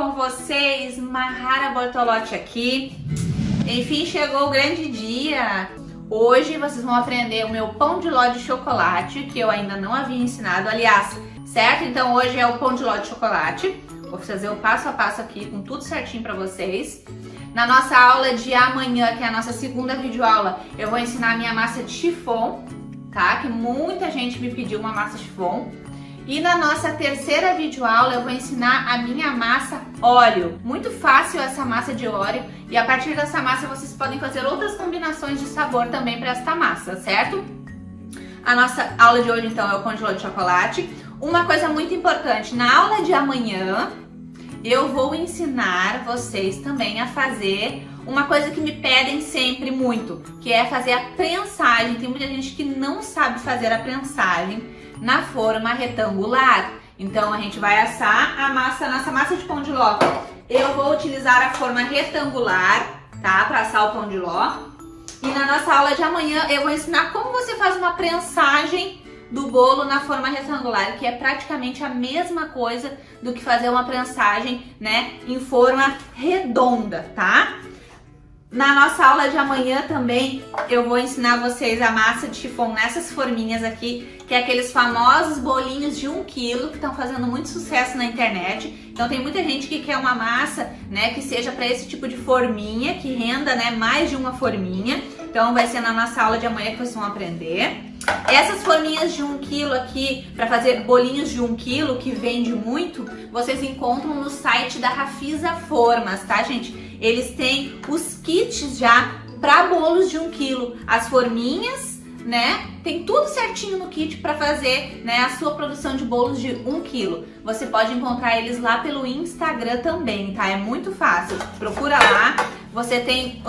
com vocês, Mahara Bortolotti aqui. Enfim, chegou o grande dia. Hoje vocês vão aprender o meu pão de ló de chocolate, que eu ainda não havia ensinado, aliás, certo? Então hoje é o pão de ló de chocolate. Vou fazer o passo a passo aqui com tudo certinho pra vocês. Na nossa aula de amanhã, que é a nossa segunda videoaula, eu vou ensinar a minha massa de chiffon, tá? Que muita gente me pediu uma massa chiffon. E na nossa terceira videoaula eu vou ensinar a minha massa Oreo. Muito fácil essa massa de Oreo e a partir dessa massa vocês podem fazer outras combinações de sabor também para esta massa, certo? A nossa aula de hoje então é o pão de ló de chocolate. Uma coisa muito importante, na aula de amanhã eu vou ensinar vocês também a fazer uma coisa que me pedem sempre muito, que é fazer a prensagem. Tem muita gente que não sabe fazer a prensagem na forma retangular. Então a gente vai assar a massa, nossa massa de pão de ló. Eu vou utilizar a forma retangular, tá? Para assar o pão de ló. E na nossa aula de amanhã eu vou ensinar como você faz uma prensagem do bolo na forma retangular, que é praticamente a mesma coisa do que fazer uma prensagem, né, em forma redonda, tá? Na nossa aula de amanhã também eu vou ensinar vocês a massa de chiffon nessas forminhas aqui, que é aqueles famosos bolinhos de 1 kg que estão fazendo muito sucesso na internet. Então tem muita gente que quer uma massa, né, que seja para esse tipo de forminha, que renda, né, mais de uma forminha. Então vai ser na nossa aula de amanhã que vocês vão aprender. Essas forminhas de 1 kg aqui, para fazer bolinhos de 1 kg, que vende muito, vocês encontram no site da Rafisa Formas, tá, gente? Eles têm os kits já para bolos de 1 kg. As forminhas, né? Tem tudo certinho no kit para fazer, né, a sua produção de bolos de 1 kg. Você pode encontrar eles lá pelo Instagram também, tá? É muito fácil. Procura lá. Você tem,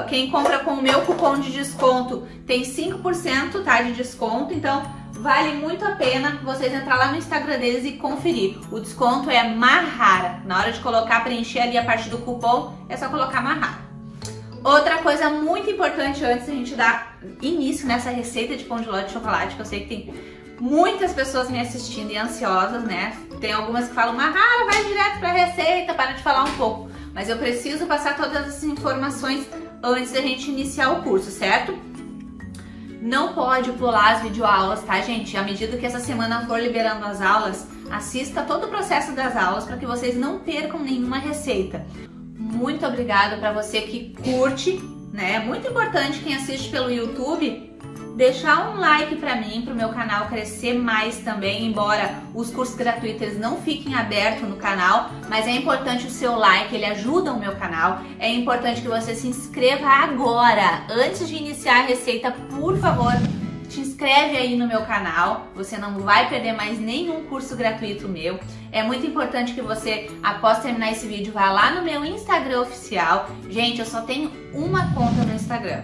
quem compra com o meu cupom de desconto tem 5%, tá, de desconto. Então vale muito a pena vocês entrar lá no Instagram deles e conferir. O desconto é Mahara. Na hora de colocar, preencher ali a parte do cupom, é só colocar Mahara. Outra coisa muito importante antes da gente dar início nessa receita de pão de ló de chocolate, que eu sei que tem muitas pessoas me assistindo e ansiosas, né? Tem algumas que falam, Mahara, vai direto pra receita, para de falar um pouco. Mas eu preciso passar todas essas informações antes da gente iniciar o curso, certo? Não pode pular as videoaulas, tá, gente? À medida que essa semana for liberando as aulas, assista todo o processo das aulas para que vocês não percam nenhuma receita. Muito obrigada para você que curte, né? É muito importante quem assiste pelo YouTube deixar um like para mim, para o meu canal crescer mais também, embora os cursos gratuitos eles não fiquem abertos no canal, mas é importante o seu like, ele ajuda o meu canal. É importante que você se inscreva agora, antes de iniciar a receita, por favor, te inscreve aí no meu canal, você não vai perder mais nenhum curso gratuito meu. É muito importante que você, após terminar esse vídeo, vá lá no meu Instagram oficial. Gente, eu só tenho uma conta no Instagram.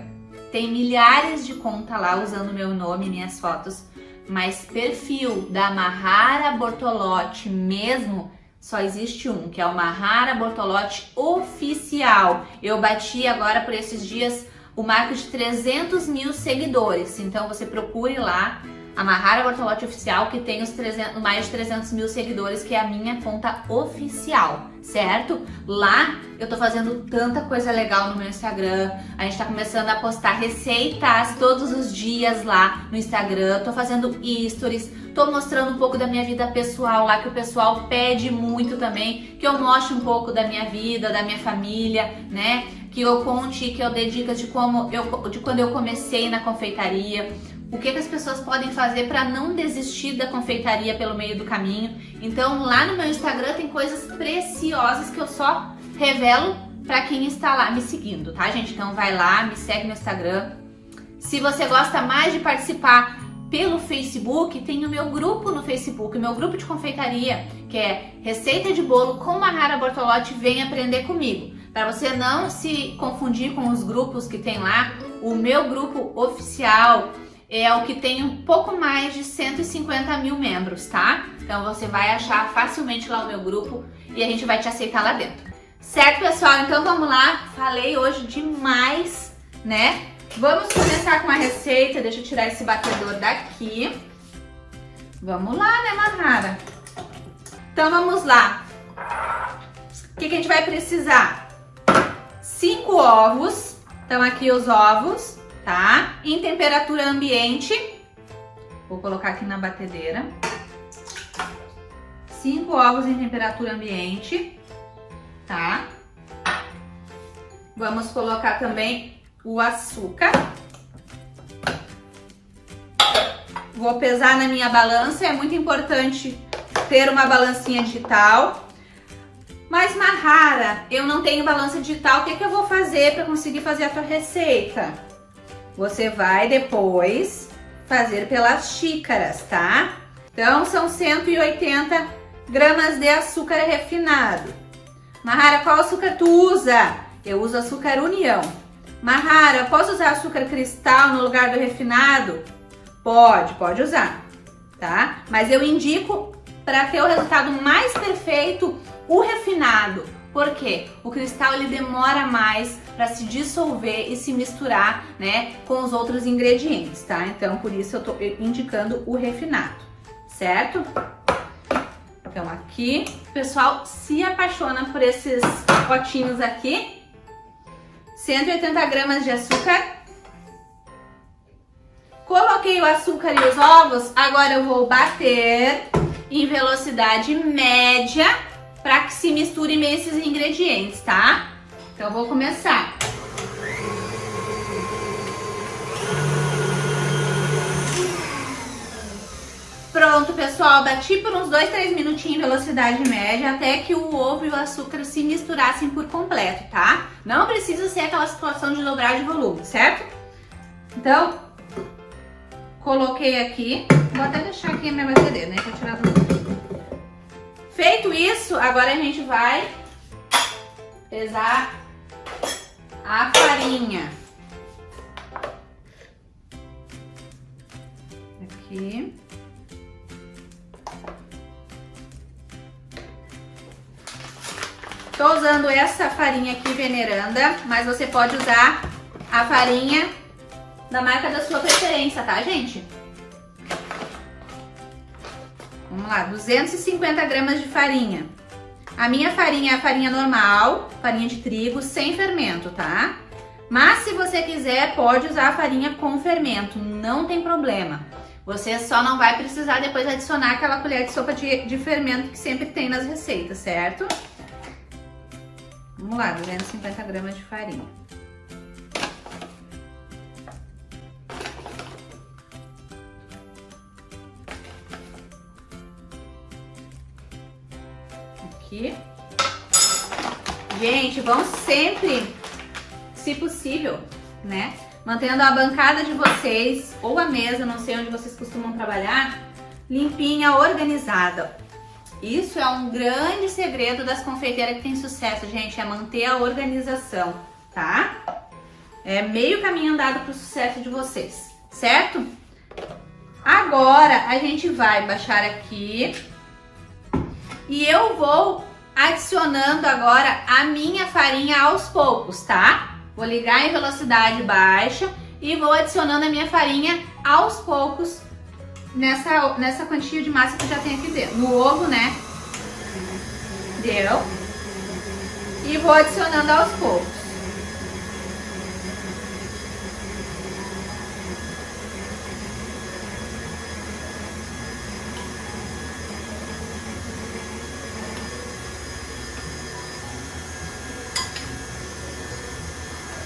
Tem milhares de contas lá usando meu nome e minhas fotos, mas perfil da Mahara Bortolotti mesmo, só existe um, que é o Mahara Bortolotti Oficial. Eu bati agora por esses dias o marco de 300 mil seguidores, então você procure lá a Mahara Bortolotti Oficial, que tem mais de 300 mil seguidores, que é a minha conta oficial, certo? Lá eu tô fazendo tanta coisa legal no meu Instagram, a gente tá começando a postar receitas todos os dias lá no Instagram, tô fazendo stories, tô mostrando um pouco da minha vida pessoal lá, que o pessoal pede muito também, que eu mostre um pouco da minha vida, da minha família, né? Que eu conte, que eu dê dicas de quando eu comecei na confeitaria, o que as pessoas podem fazer para não desistir da confeitaria pelo meio do caminho. Então lá no meu Instagram tem coisas preciosas que eu só revelo para quem está lá me seguindo, tá, gente? Então vai lá, me segue no Instagram. Se você gosta mais de participar pelo Facebook, tem o meu grupo no Facebook, o meu grupo de confeitaria, que é Receita de Bolo com Mahara Bortolotti, vem aprender comigo. Para você não se confundir com os grupos que tem lá, o meu grupo oficial é o que tem um pouco mais de 150 mil membros, tá? Então você vai achar facilmente lá o meu grupo e a gente vai te aceitar lá dentro. Certo, pessoal? Então vamos lá. Falei hoje demais, né? Vamos começar com a receita. Deixa eu tirar esse batedor daqui. Vamos lá, né, Mahara? Então vamos lá. O que a gente vai precisar? 5 ovos. Então aqui os ovos, tá? Em temperatura ambiente. Vou colocar aqui na batedeira. 5 ovos em temperatura ambiente, tá? Vamos colocar também o açúcar. Vou pesar na minha balança, é muito importante ter uma balancinha digital. Mas, Mahara, eu não tenho balança digital, o que eu vou fazer para conseguir fazer a tua receita? Você vai depois fazer pelas xícaras, tá? Então, são 180 gramas de açúcar refinado. Mahara, qual açúcar tu usa? Eu uso açúcar União. Mahara, posso usar açúcar cristal no lugar do refinado? Pode usar, tá? Mas eu indico, para ter o resultado mais perfeito, o refinado. Por quê? O cristal ele demora mais para se dissolver e se misturar, né, com os outros ingredientes, tá? Então, por isso eu tô indicando o refinado, certo? Então, aqui, o pessoal se apaixona por esses potinhos aqui. 180 gramas de açúcar. Coloquei o açúcar e os ovos, agora eu vou bater em velocidade média para que se misturem bem esses ingredientes, tá? Então eu vou começar. Pronto, pessoal, bati por uns 2-3 minutinhos em velocidade média até que o ovo e o açúcar se misturassem por completo, tá? Não precisa ser aquela situação de dobrar de volume, certo? Então, coloquei aqui, vou até deixar aqui a minha batedeira, né, pra tirar do... Feito isso, agora a gente vai pesar a farinha. Aqui. Tô usando essa farinha aqui, Veneranda, mas você pode usar a farinha da marca da sua preferência, tá, gente? Vamos lá, 250 gramas de farinha. A minha farinha é a farinha normal, farinha de trigo, sem fermento, tá? Mas se você quiser, pode usar a farinha com fermento, não tem problema. Você só não vai precisar depois adicionar aquela colher de sopa de fermento que sempre tem nas receitas, certo? Vamos lá, 250 gramas de farinha. Aqui. Gente, vão sempre, se possível, né, mantendo a bancada de vocês ou a mesa, não sei onde vocês costumam trabalhar, limpinha, organizada. Isso é um grande segredo das confeiteiras que tem sucesso, gente, é manter a organização, tá? É meio caminho andado para o sucesso de vocês, certo? Agora a gente vai baixar aqui e eu vou adicionando agora a minha farinha aos poucos, tá? Vou ligar em velocidade baixa e vou adicionando a minha farinha aos poucos nessa quantia de massa que já tem aqui dentro. No ovo, né? Deu. E vou adicionando aos poucos.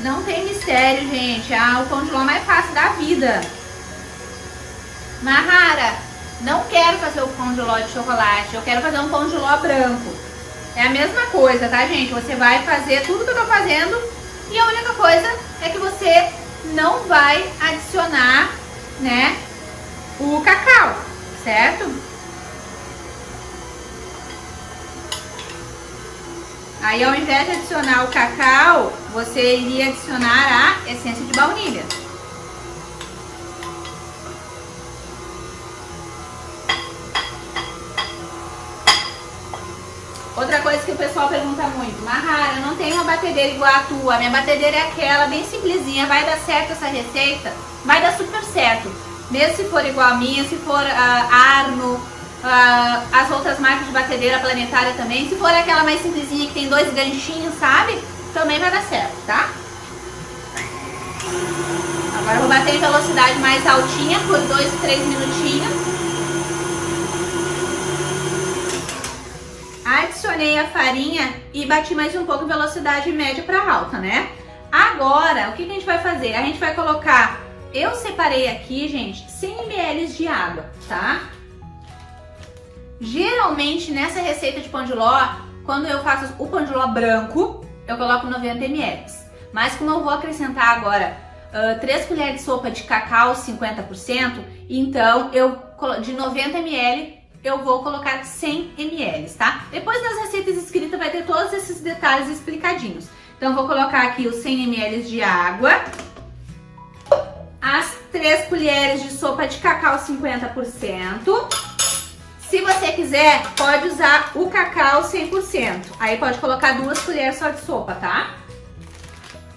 Não tem mistério, gente. O pão de ló mais fácil da vida. Mahara, não quero fazer o pão de ló de chocolate. Eu quero fazer um pão de ló branco. É a mesma coisa, tá, gente? Você vai fazer tudo que eu tô fazendo e a única coisa é que você não vai adicionar, né, o cacau, certo? Aí, ao invés de adicionar o cacau, você iria adicionar a essência de baunilha. Outra coisa que o pessoal pergunta muito: Mahara, eu não tenho uma batedeira igual a tua, minha batedeira é aquela, bem simplesinha, vai dar certo essa receita? Vai dar super certo. Mesmo se for igual a minha, se for Arno, as outras marcas de batedeira planetária também. Se for aquela mais simplesinha que tem 2 ganchinhos, sabe? Também vai dar certo, tá? Agora eu vou bater em velocidade mais altinha por 2, 3 minutinhos. Adicionei a farinha e bati mais um pouco em velocidade média para alta, né? Agora, o que a gente vai fazer? A gente vai colocar... Eu separei aqui, gente, 100 ml de água, tá? Geralmente, nessa receita de pão de ló, quando eu faço o pão de ló branco, eu coloco 90 ml. Mas como eu vou acrescentar agora 3 colheres de sopa de cacau 50%, então de 90 ml eu vou colocar 100 ml, tá? Depois das receitas escritas vai ter todos esses detalhes explicadinhos. Então vou colocar aqui os 100 ml de água, as 3 colheres de sopa de cacau 50%. Se você quiser, pode usar o cacau 100%. Aí pode colocar 2 colheres só de sopa, tá?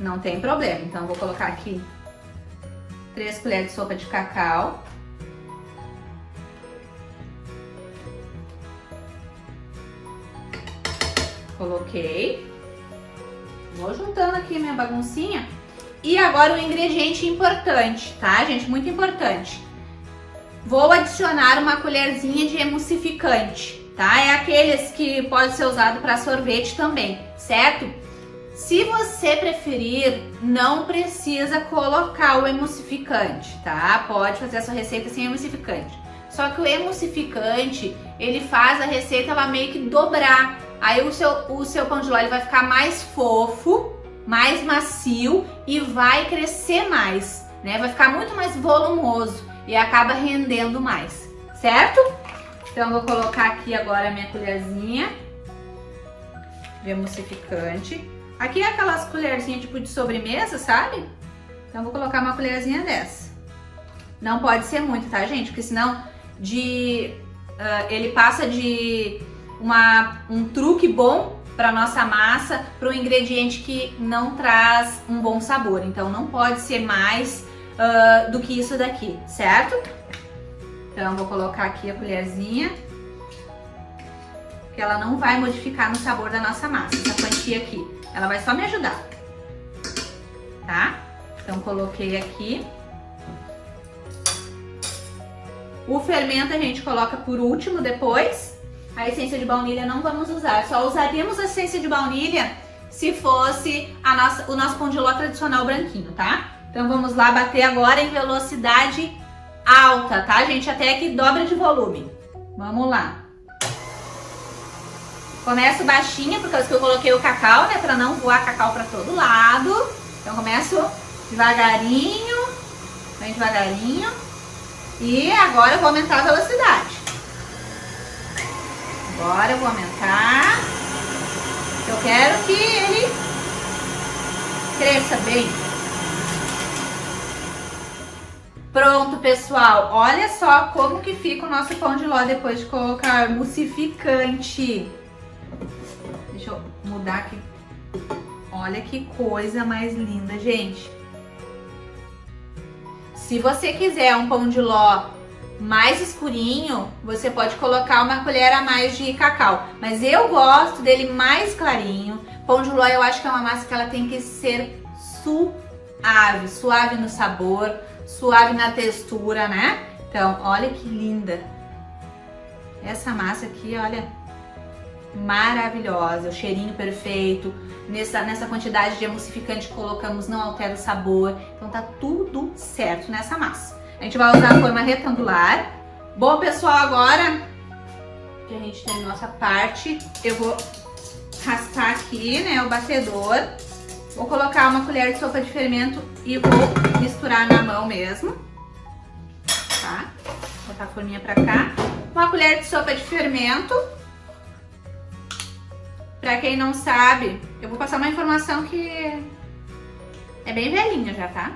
Não tem problema. Então eu vou colocar aqui 3 colheres de sopa de cacau. Coloquei. Vou juntando aqui minha baguncinha. E agora o ingrediente importante, tá, gente? Muito importante. Vou adicionar uma colherzinha de emulsificante, tá? É aqueles que pode ser usado para sorvete também, certo? Se você preferir, não precisa colocar o emulsificante, tá? Pode fazer a sua receita sem emulsificante. Só que o emulsificante, ele faz a receita ela meio que dobrar. Aí o seu pão de ló ele vai ficar mais fofo, mais macio e vai crescer mais, né? Vai ficar muito mais volumoso e acaba rendendo mais, certo? Então eu vou colocar aqui agora a minha colherzinha de emulsificante. Aqui é aquelas colherzinhas tipo de sobremesa, sabe? Então eu vou colocar uma colherzinha dessa. Não pode ser muito, tá, gente? Porque senão ele passa de um truque bom para nossa massa para um ingrediente que não traz um bom sabor. Então não pode ser mais do que isso daqui, certo? Então vou colocar aqui a colherzinha, que ela não vai modificar no sabor da nossa massa, essa quantia aqui. Ela vai só me ajudar, tá? Então coloquei aqui. O fermento a gente coloca por último depois. A essência de baunilha não vamos usar, só usaríamos a essência de baunilha se fosse o nosso pão de ló tradicional branquinho, tá? Então vamos lá bater agora em velocidade alta, tá, gente? Até que dobra de volume. Vamos lá. Começo baixinha, por causa que eu coloquei o cacau, né? Pra não voar cacau pra todo lado. Então começo devagarinho, bem devagarinho. E agora eu vou aumentar a velocidade. Agora eu vou aumentar. Eu quero que ele cresça bem. Pronto, pessoal. Olha só como que fica o nosso pão de ló depois de colocar emulsificante. Deixa eu mudar aqui. Olha que coisa mais linda, gente. Se você quiser um pão de ló mais escurinho, você pode colocar uma colher a mais de cacau. Mas eu gosto dele mais clarinho. Pão de ló eu acho que é uma massa que ela tem que ser suave. Suave no sabor, suave na textura, né? Então, olha que linda. Essa massa aqui, olha, maravilhosa. O cheirinho perfeito. Nessa quantidade de emulsificante que colocamos não altera o sabor. Então tá tudo certo nessa massa. A gente vai usar a forma retangular. Bom, pessoal, agora que a gente terminou essa parte, eu vou raspar aqui, né, o batedor. Vou colocar uma colher de sopa de fermento e vou misturar na mão mesmo. Tá? Vou botar a forminha pra cá. Uma colher de sopa de fermento. Pra quem não sabe, eu vou passar uma informação que é bem velhinha já, tá?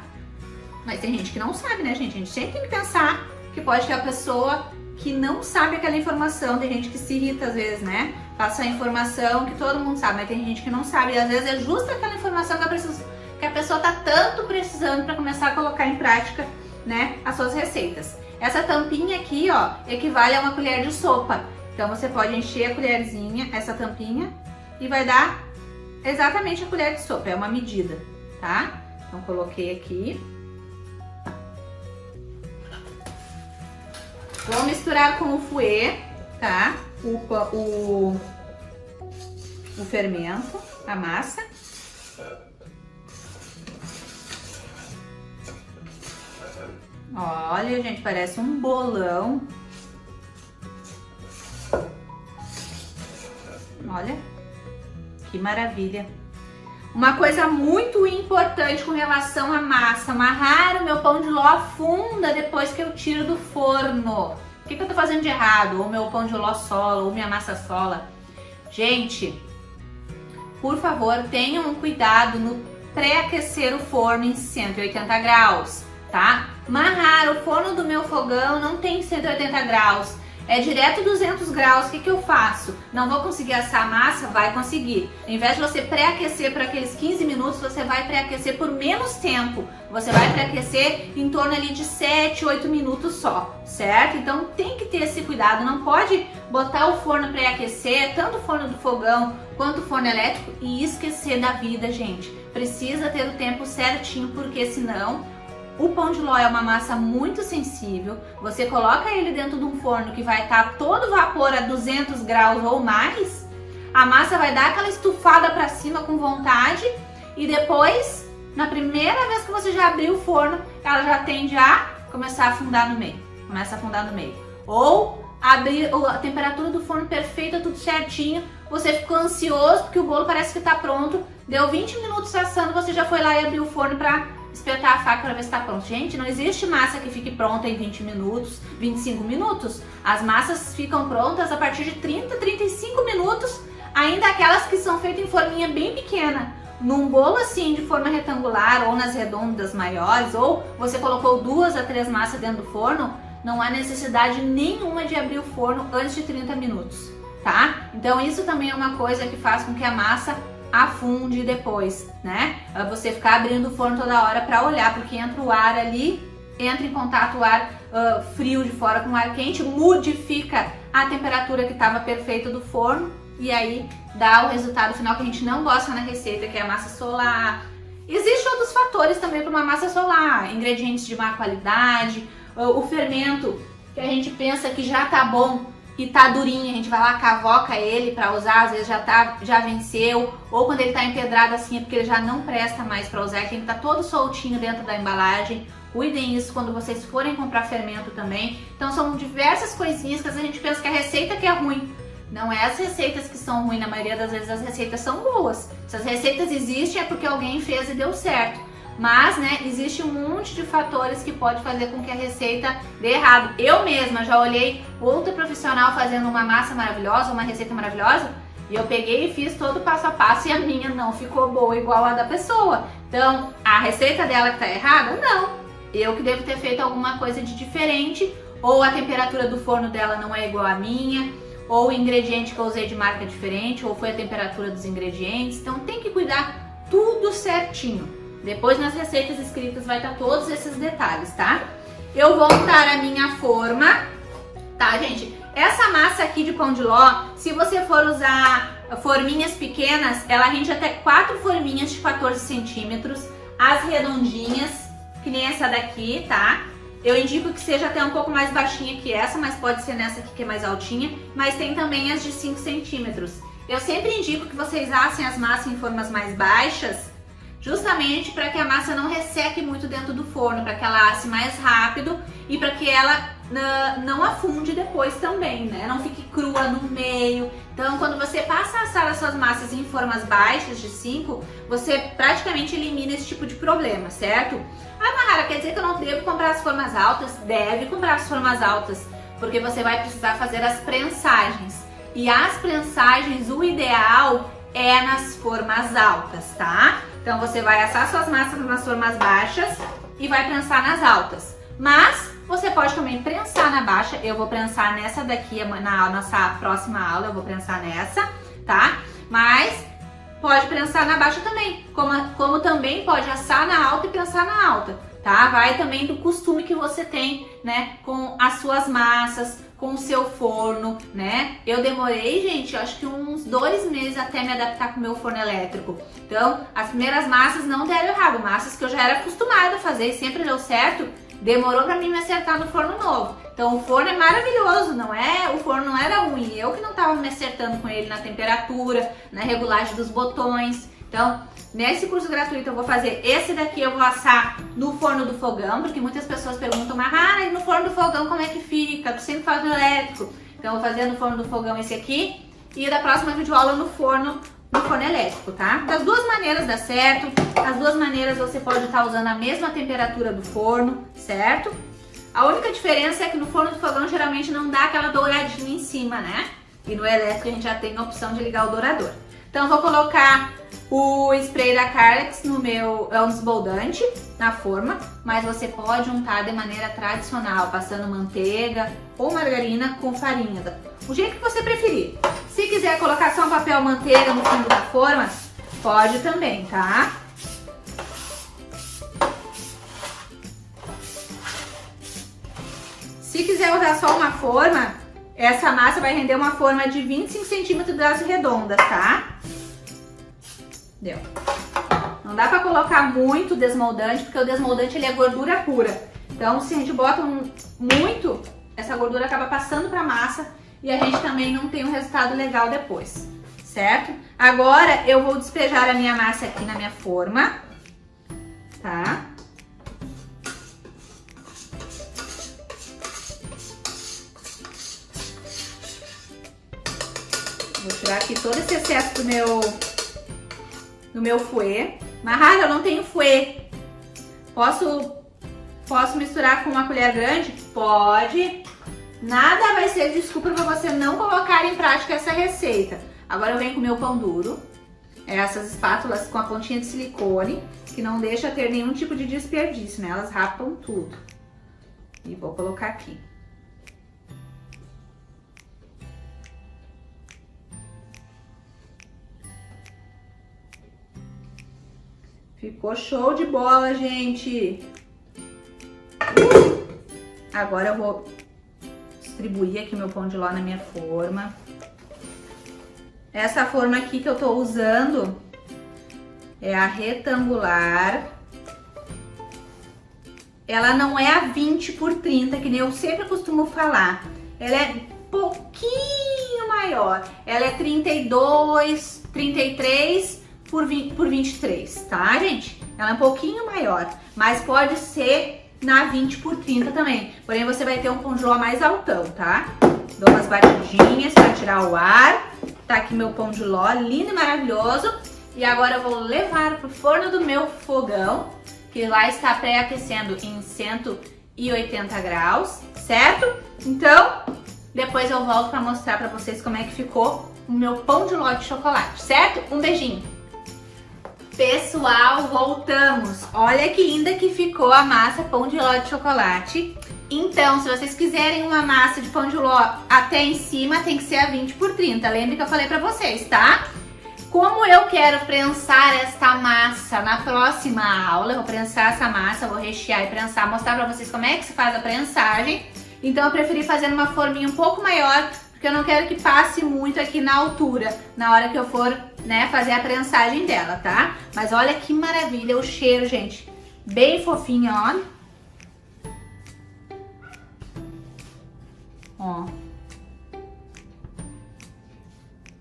Mas tem gente que não sabe, né, gente? A gente sempre tem que pensar que pode ter a pessoa que não sabe aquela informação. Tem gente que se irrita às vezes, né? Passa a informação que todo mundo sabe, mas tem gente que não sabe. E às vezes é justo aquela informação que a pessoa tá tanto precisando para começar a colocar em prática, né, as suas receitas. Essa tampinha aqui, ó, equivale a uma colher de sopa. Então você pode encher a colherzinha, essa tampinha, e vai dar exatamente a colher de sopa, é uma medida, tá? Então coloquei aqui. Vou misturar com o fouet, tá? O fermento, a massa. Olha, gente, parece um bolão. Olha, que maravilha. Uma coisa muito importante com relação à massa, amarrar o meu pão de ló afunda depois que eu tiro do forno. O que eu tô fazendo de errado? Ou meu pão de ló sola, ou minha massa sola. Gente, por favor, tenham cuidado no pré-aquecer o forno em 180 graus, tá? Amarrar o forno do meu fogão não tem 180 graus. É direto 200 graus, o que eu faço? Não vou conseguir assar a massa? Vai conseguir. Ao invés de você pré-aquecer por aqueles 15 minutos, você vai pré-aquecer por menos tempo. Você vai pré-aquecer em torno ali de 7, 8 minutos só, certo? Então tem que ter esse cuidado, não pode botar o forno pré-aquecer, tanto o forno do fogão quanto o forno elétrico, e esquecer da vida, gente. Precisa ter o tempo certinho, porque senão o pão de ló é uma massa muito sensível, você coloca ele dentro de um forno que vai estar todo vapor a 200 graus ou mais, a massa vai dar aquela estufada para cima com vontade e depois, na primeira vez que você já abriu o forno, ela já tende a começar a afundar no meio, Ou abrir a temperatura do forno perfeita, tudo certinho, você ficou ansioso porque o bolo parece que está pronto, deu 20 minutos assando, você já foi lá e abriu o forno para espetar a faca para ver se está pronto. Gente, não existe massa que fique pronta em 20 minutos, 25 minutos. As massas ficam prontas a partir de 30, 35 minutos, ainda aquelas que são feitas em forminha bem pequena. Num bolo assim de forma retangular ou nas redondas maiores, ou você colocou 2 a 3 massas dentro do forno, não há necessidade nenhuma de abrir o forno antes de 30 minutos, tá? Então isso também é uma coisa que faz com que a massa afunde depois, né? Você ficar abrindo o forno toda hora para olhar, porque entra o ar ali, entra em contato o ar frio de fora com o ar quente, modifica a temperatura que estava perfeita do forno e aí dá o resultado final que a gente não gosta na receita, que é a massa solar. Existem outros fatores também para uma massa solar, ingredientes de má qualidade, o fermento que a gente pensa que já tá bom e tá durinho, a gente vai lá, cavoca ele para usar, às vezes já venceu, ou quando ele tá empedrado assim é porque ele já não presta mais para usar, ele tem que estar todo soltinho dentro da embalagem. Cuidem isso quando vocês forem comprar fermento também. Então são diversas coisinhas que às vezes a gente pensa que a receita que é ruim. Não é as receitas que são ruins, na maioria das vezes as receitas são boas. Se as receitas existem é porque alguém fez e deu certo. Mas, né, existe um monte de fatores que pode fazer com que a receita dê errado. Eu mesma já olhei outro profissional fazendo uma massa maravilhosa, uma receita maravilhosa, e eu peguei e fiz todo o passo a passo e a minha não ficou boa igual a da pessoa. Então, a receita dela que tá errada? Não. Eu que devo ter feito alguma coisa de diferente, ou a temperatura do forno dela não é igual à minha, ou o ingrediente que eu usei de marca diferente, ou foi a temperatura dos ingredientes. Então, tem que cuidar tudo certinho. Depois nas receitas escritas vai estar todos esses detalhes, tá? Eu vou untar a minha forma, tá, gente? Essa massa aqui de pão de ló, se você for usar forminhas pequenas, ela rende até 4 forminhas de 14 centímetros. As redondinhas, que nem essa daqui, tá? Eu indico que seja até um pouco mais baixinha que essa, mas pode ser nessa aqui que é mais altinha. Mas tem também as de 5 centímetros. Eu sempre indico que vocês assem as massas em formas mais baixas, justamente para que a massa não resseque muito dentro do forno, para que ela asse mais rápido e para que ela não afunde depois também, né? Não fique crua no meio. Então, quando você passa a assar as suas massas em formas baixas de 5, você praticamente elimina esse tipo de problema, certo? Ah, Mahara, quer dizer que eu não devo comprar as formas altas? Deve comprar as formas altas, porque você vai precisar fazer as prensagens. E as prensagens, o ideal é nas formas altas, tá? Então você vai assar suas massas nas formas baixas e vai prensar nas altas. Mas você pode também prensar na baixa. Eu vou prensar nessa daqui, na nossa próxima aula eu vou prensar nessa, tá? Mas pode prensar na baixa também, como também pode assar na alta e prensar na alta, tá? Vai também do costume que você tem, né, com as suas massas, com o seu forno, né? Eu demorei, gente, acho que uns 2 meses até me adaptar com o meu forno elétrico. Então, as primeiras massas não deram errado, massas que eu já era acostumada a fazer e sempre deu certo, demorou pra mim me acertar no forno novo. Então o forno é maravilhoso, o forno não era ruim, eu que não tava me acertando com ele na temperatura, na regulagem dos botões. Então, nesse curso gratuito eu vou fazer esse daqui, eu vou assar no forno do fogão, porque muitas pessoas perguntam, mas e no forno do fogão como é que fica? Tu sempre faz no elétrico. Então eu vou fazer no forno do fogão esse aqui e da próxima videoaula no forno elétrico, tá? Das duas maneiras dá certo, as duas maneiras você pode estar usando a mesma temperatura do forno, certo? A única diferença é que no forno do fogão geralmente não dá aquela douradinha em cima, né? E no elétrico a gente já tem a opção de ligar o dourador. Então eu vou colocar o spray da Carlex no meu, é um desmoldante na forma, mas você pode untar de maneira tradicional, passando manteiga ou margarina com farinha, o jeito que você preferir. Se quiser colocar só um papel manteiga no fundo da forma, pode também, tá? Se quiser usar só uma forma, essa massa vai render uma forma de 25 centímetros das redondas, tá? Deu. Não dá pra colocar muito desmoldante, porque o desmoldante ele é gordura pura. Então, se a gente bota muito, essa gordura acaba passando pra massa e a gente também não tem um resultado legal depois, certo? Agora eu vou despejar a minha massa aqui na minha forma, tá? Vou tirar aqui todo esse excesso do meu fouet. Mas, eu não tenho fouet. Posso misturar com uma colher grande? Pode. Nada vai ser desculpa para você não colocar em prática essa receita. Agora eu venho com o meu pão duro. Essas espátulas com a pontinha de silicone, que não deixa ter nenhum tipo de desperdício, né? Elas rapam tudo. E vou colocar aqui. Ficou show de bola, gente! Agora eu vou distribuir aqui meu pão de ló na minha forma. Essa forma aqui que eu tô usando é a retangular. Ela não é a 20 por 30, que nem eu sempre costumo falar. Ela é pouquinho maior. Ela é 32, 33 por 23, tá, gente? Ela é um pouquinho maior, mas pode ser na 20 por 30 também. Porém, você vai ter um pão de ló mais altão, tá? Dou umas batidinhas para tirar o ar. Tá aqui meu pão de ló, lindo e maravilhoso. E agora eu vou levar pro forno do meu fogão, que lá está pré-aquecendo em 180 graus, certo? Então, depois eu volto para mostrar para vocês como é que ficou o meu pão de ló de chocolate, certo? Um beijinho! Pessoal, voltamos! Olha que linda que ficou a massa pão de ló de chocolate. Então, se vocês quiserem uma massa de pão de ló até em cima, tem que ser a 20 por 30. Lembra que eu falei pra vocês, tá? Como eu quero prensar esta massa na próxima aula, eu vou prensar essa massa, vou rechear e prensar, mostrar pra vocês como é que se faz a prensagem. Então, eu preferi fazer numa forminha um pouco maior, porque eu não quero que passe muito aqui na altura, na hora que eu for, né, fazer a prensagem dela, tá? Mas olha que maravilha o cheiro, gente. Bem fofinho, olha. Ó.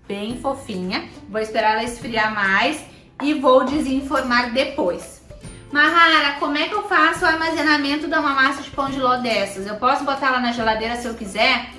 Bem fofinha. Vou esperar ela esfriar mais e vou desenformar depois. Mahara, como é que eu faço o armazenamento de uma massa de pão de ló dessas? Eu posso botar ela na geladeira se eu quiser?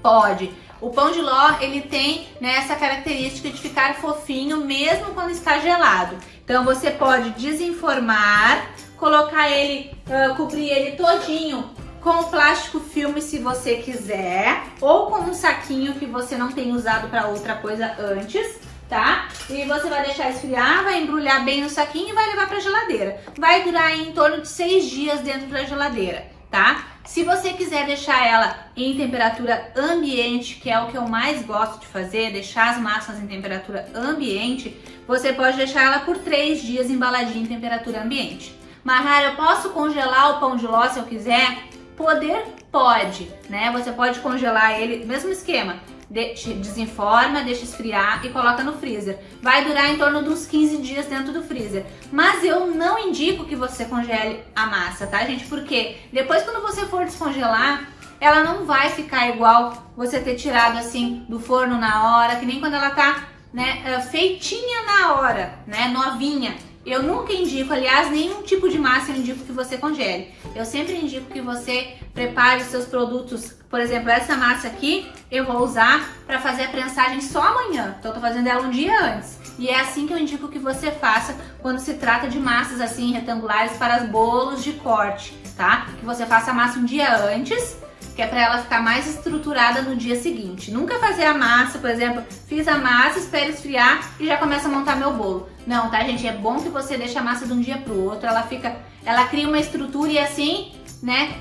Pode. O pão de ló, ele tem, né, essa característica de ficar fofinho mesmo quando está gelado. Então você pode desenformar, colocar ele, cobrir ele todinho com plástico filme se você quiser, ou com um saquinho que você não tem usado para outra coisa antes, tá? E você vai deixar esfriar, vai embrulhar bem no saquinho e vai levar para a geladeira. Vai durar em torno de 6 dias dentro da geladeira, tá? Se você quiser deixar ela em temperatura ambiente, que é o que eu mais gosto de fazer, deixar as massas em temperatura ambiente, você pode deixar ela por 3 dias embaladinha em temperatura ambiente. Mahara, eu posso congelar o pão de ló se eu quiser? Pode, né? Você pode congelar ele, mesmo esquema. Desenforma, deixa esfriar e coloca no freezer. Vai durar em torno de uns 15 dias dentro do freezer. Mas eu não indico que você congele a massa, tá, gente? Porque depois, quando você for descongelar, ela não vai ficar igual você ter tirado assim do forno na hora, que nem quando ela tá, né, feitinha na hora, né, novinha. Eu nunca indico, aliás, nenhum tipo de massa eu indico que você congele. Eu sempre indico que você prepare os seus produtos. Por exemplo, essa massa aqui eu vou usar para fazer a prensagem só amanhã. Então eu tô fazendo ela um dia antes. E é assim que eu indico que você faça quando se trata de massas assim retangulares para os bolos de corte, tá? Que você faça a massa um dia antes, que é para ela ficar mais estruturada no dia seguinte. Nunca fazer a massa, por exemplo, fiz a massa, espero esfriar e já começo a montar meu bolo. Não, tá, gente? É bom que você deixe a massa de um dia pro outro, ela cria uma estrutura e assim, né,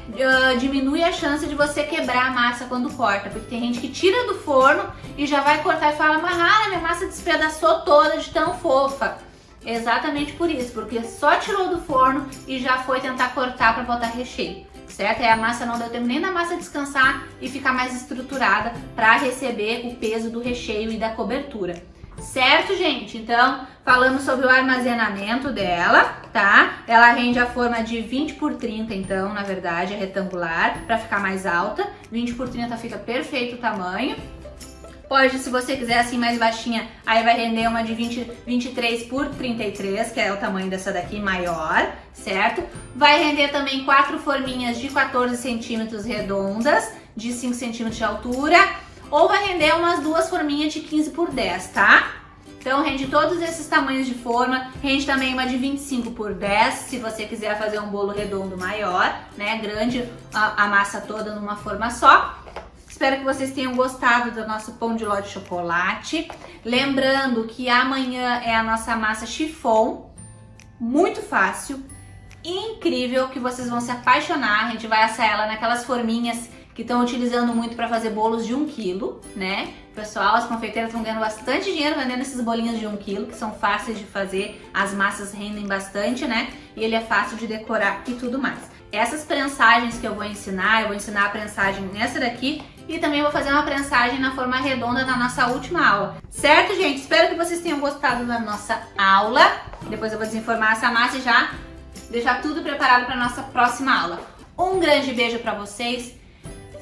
diminui a chance de você quebrar a massa quando corta, porque tem gente que tira do forno e já vai cortar e fala, Mahara, minha massa despedaçou toda de tão fofa. Exatamente por isso, porque só tirou do forno e já foi tentar cortar para botar recheio. Certo? Aí a massa não deu tempo nem da massa descansar e ficar mais estruturada para receber o peso do recheio e da cobertura. Certo, gente? Então, falamos sobre o armazenamento dela, tá? Ela rende a forma de 20 por 30, então, na verdade, é retangular, para ficar mais alta. 20 por 30 fica perfeito o tamanho. Pode, se você quiser assim mais baixinha, aí vai render uma de 23 por 33, que é o tamanho dessa daqui, maior, certo? Vai render também 4 forminhas de 14 centímetros redondas, de 5 centímetros de altura, ou vai render umas 2 forminhas de 15 por 10, tá? Então rende todos esses tamanhos de forma, rende também uma de 25 por 10, se você quiser fazer um bolo redondo maior, né, grande, a massa toda numa forma só. Espero que vocês tenham gostado do nosso pão de ló de chocolate. Lembrando que amanhã é a nossa massa chiffon, muito fácil, incrível, que vocês vão se apaixonar. A gente vai assar ela naquelas forminhas que estão utilizando muito para fazer bolos de 1 kg, né? Pessoal, as confeiteiras estão ganhando bastante dinheiro vendendo esses bolinhos de 1 kg, que são fáceis de fazer, as massas rendem bastante, né? E ele é fácil de decorar e tudo mais. Essas prensagens que eu vou ensinar a prensagem nessa daqui e também vou fazer uma prensagem na forma redonda na nossa última aula. Certo, gente? Espero que vocês tenham gostado da nossa aula. Depois eu vou desenformar essa massa e já deixar tudo preparado para nossa próxima aula. Um grande beijo para vocês.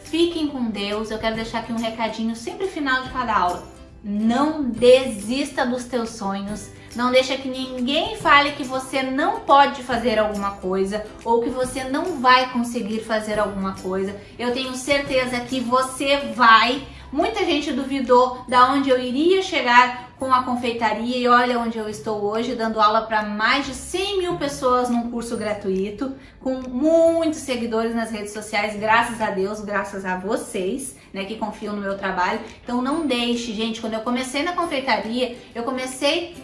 Fiquem com Deus. Eu quero deixar aqui um recadinho sempre final de cada aula. Não desista dos teus sonhos. Não deixa que ninguém fale que você não pode fazer alguma coisa ou que você não vai conseguir fazer alguma coisa. Eu tenho certeza que você vai. Muita gente duvidou da onde eu iria chegar com a confeitaria e olha onde eu estou hoje, dando aula para mais de 100 mil pessoas num curso gratuito, com muitos seguidores nas redes sociais, graças a Deus, graças a vocês, né, que confiam no meu trabalho. Então não deixe, gente, quando eu comecei na confeitaria, eu comecei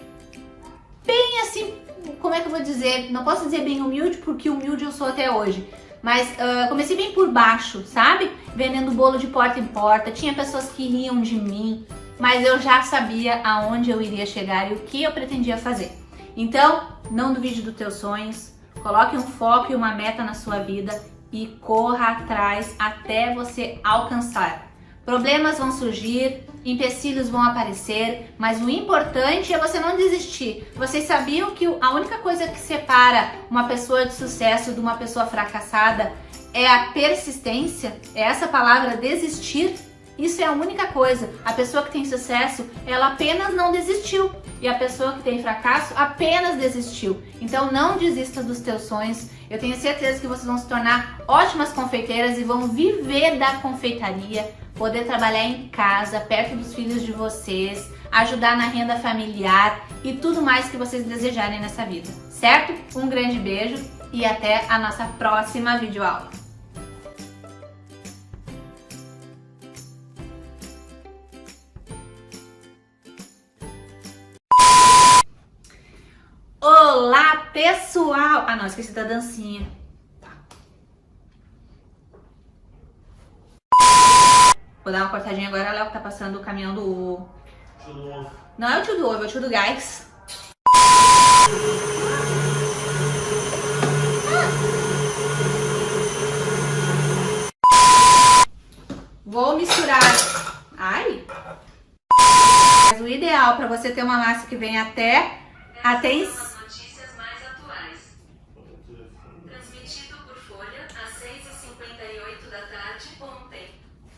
bem assim, como é que eu vou dizer? Não posso dizer bem humilde, porque humilde eu sou até hoje. Mas comecei bem por baixo, sabe? Vendendo bolo de porta em porta. Tinha pessoas que riam de mim, mas eu já sabia aonde eu iria chegar e o que eu pretendia fazer. Então, não duvide dos teus sonhos. Coloque um foco e uma meta na sua vida e corra atrás até você alcançar. Problemas vão surgir, empecilhos vão aparecer, mas o importante é você não desistir. Vocês sabiam que a única coisa que separa uma pessoa de sucesso de uma pessoa fracassada é a persistência? É essa palavra desistir? Isso é a única coisa. A pessoa que tem sucesso, ela apenas não desistiu. E a pessoa que tem fracasso apenas desistiu. Então não desista dos teus sonhos. Eu tenho certeza que vocês vão se tornar ótimas confeiteiras e vão viver da confeitaria, poder trabalhar em casa, perto dos filhos de vocês, ajudar na renda familiar e tudo mais que vocês desejarem nessa vida, certo? Um grande beijo e até a nossa próxima videoaula. Olá, pessoal! Ah, não, esqueci da dancinha. Tá. Vou dar uma cortadinha agora, Léo, que tá passando o caminhão do... Tio do ovo. Não é o tio do ovo, é o tio do gás. Vou misturar. Ai! Mas o ideal para você ter uma massa que vem até em